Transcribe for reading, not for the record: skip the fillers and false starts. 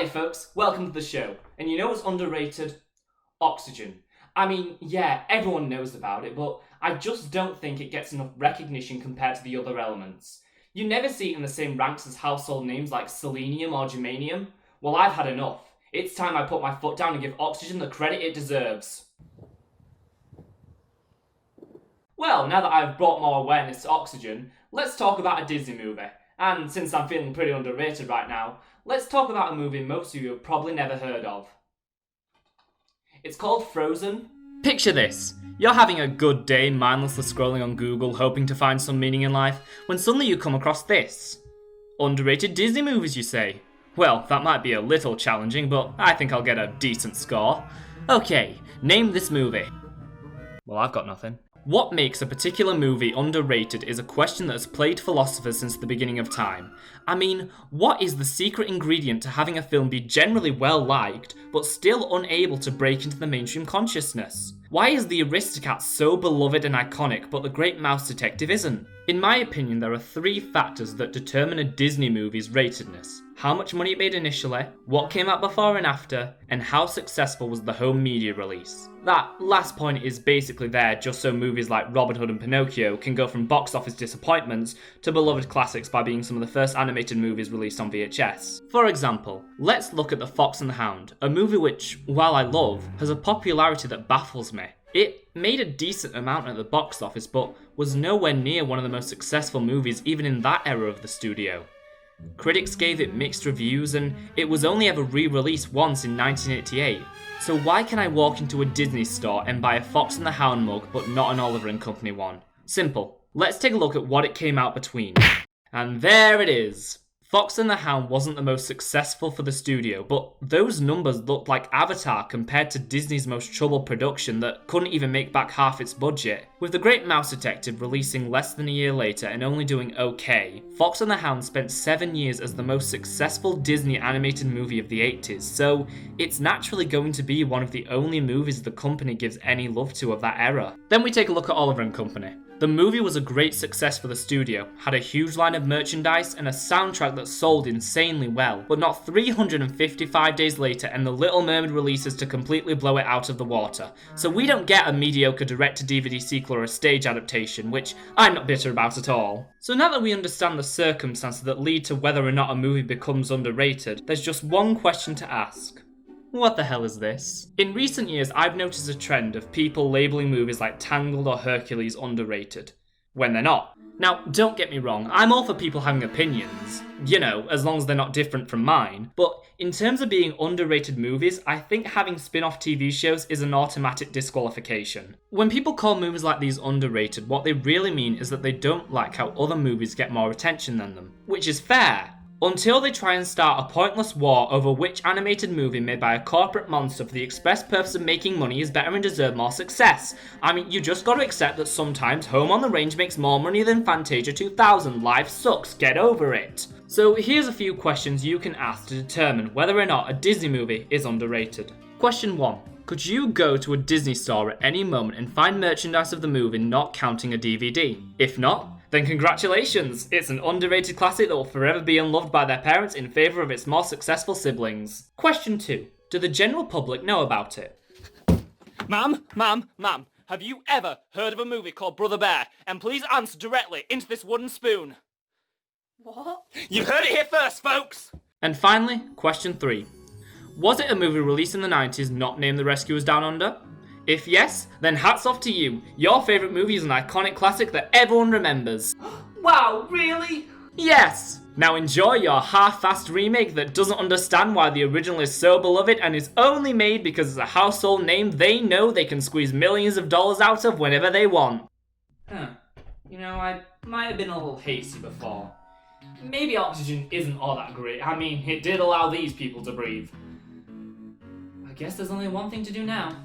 Hi folks, welcome to the show. And you know what's underrated? Oxygen. I mean, yeah, everyone knows about it, but I just don't think it gets enough recognition compared to the other elements. You never see it in the same ranks as household names like selenium or germanium. Well, I've had enough. It's time I put my foot down and give oxygen the credit it deserves. Well, now that I've brought more awareness to oxygen, let's talk about a Disney movie. And since I'm feeling pretty underrated right now, let's talk about a movie most of you have probably never heard of. It's called Frozen. Picture this. You're having a good day mindlessly scrolling on Google hoping to find some meaning in life, when suddenly you come across this. Underrated Disney movies, you say? Well, that might be a little challenging, but I think I'll get a decent score. Okay, name this movie. Well, I've got nothing. What makes a particular movie underrated is a question that has plagued philosophers since the beginning of time. I mean, what is the secret ingredient to having a film be generally well liked, but still unable to break into the mainstream consciousness? Why is the Aristocrat so beloved and iconic, but the Great Mouse Detective isn't? In my opinion, there are three factors that determine a Disney movie's ratedness. How much money it made initially, what came out before and after, and how successful was the home media release. That last point is basically there just so movies like Robin Hood and Pinocchio can go from box office disappointments to beloved classics by being some of the first animated movies released on VHS. For example, let's look at The Fox and the Hound, a movie which, while I love, has a popularity that baffles me. It made a decent amount at the box office, but was nowhere near one of the most successful movies even in that era of the studio. Critics gave it mixed reviews, and it was only ever re-released once in 1988. So why can I walk into a Disney store and buy a Fox and the Hound mug but not an Oliver and Company one? Simple. Let's take a look at what it came out between. And there it is. Fox and the Hound wasn't the most successful for the studio, but those numbers looked like Avatar compared to Disney's most troubled production that couldn't even make back half its budget. With The Great Mouse Detective releasing less than a year later and only doing okay, Fox and the Hound spent 7 years as the most successful Disney animated movie of the 80s, so it's naturally going to be one of the only movies the company gives any love to of that era. Then we take a look at Oliver and Company. The movie was a great success for the studio, had a huge line of merchandise and a soundtrack that sold insanely well, but not 355 days later and the Little Mermaid releases to completely blow it out of the water. So we don't get a mediocre direct-to-DVD sequel or a stage adaptation, which I'm not bitter about at all. So now that we understand the circumstances that lead to whether or not a movie becomes underrated, there's just one question to ask. What the hell is this? In recent years, I've noticed a trend of people labelling movies like Tangled or Hercules underrated, when they're not. Now, don't get me wrong, I'm all for people having opinions, you know, as long as they're not different from mine, but in terms of being underrated movies, I think having spin-off TV shows is an automatic disqualification. When people call movies like these underrated, what they really mean is that they don't like how other movies get more attention than them, which is fair. Until they try and start a pointless war over which animated movie made by a corporate monster for the express purpose of making money is better and deserve more success. I mean, you just gotta accept that sometimes Home on the Range makes more money than Fantasia 2000. Life sucks, get over it. So here's a few questions you can ask to determine whether or not a Disney movie is underrated. Question 1. Could you go to a Disney store at any moment and find merchandise of the movie not counting a DVD? If not, then congratulations! It's an underrated classic that will forever be unloved by their parents in favour of its more successful siblings. Question 2. Do the general public know about it? Ma'am, have you ever heard of a movie called Brother Bear? And please answer directly into this wooden spoon. What? You've heard it here first, folks! And finally, question 3. Was it a movie released in the 90s not named The Rescuers Down Under? If yes, then hats off to you. Your favourite movie is an iconic classic that everyone remembers. Wow, really? Yes! Now enjoy your half-assed remake that doesn't understand why the original is so beloved and is only made because it's a household name they know they can squeeze millions of dollars out of whenever they want. You know, I might have been a little hasty before. Maybe oxygen isn't all that great. I mean, it did allow these people to breathe. I guess there's only one thing to do now.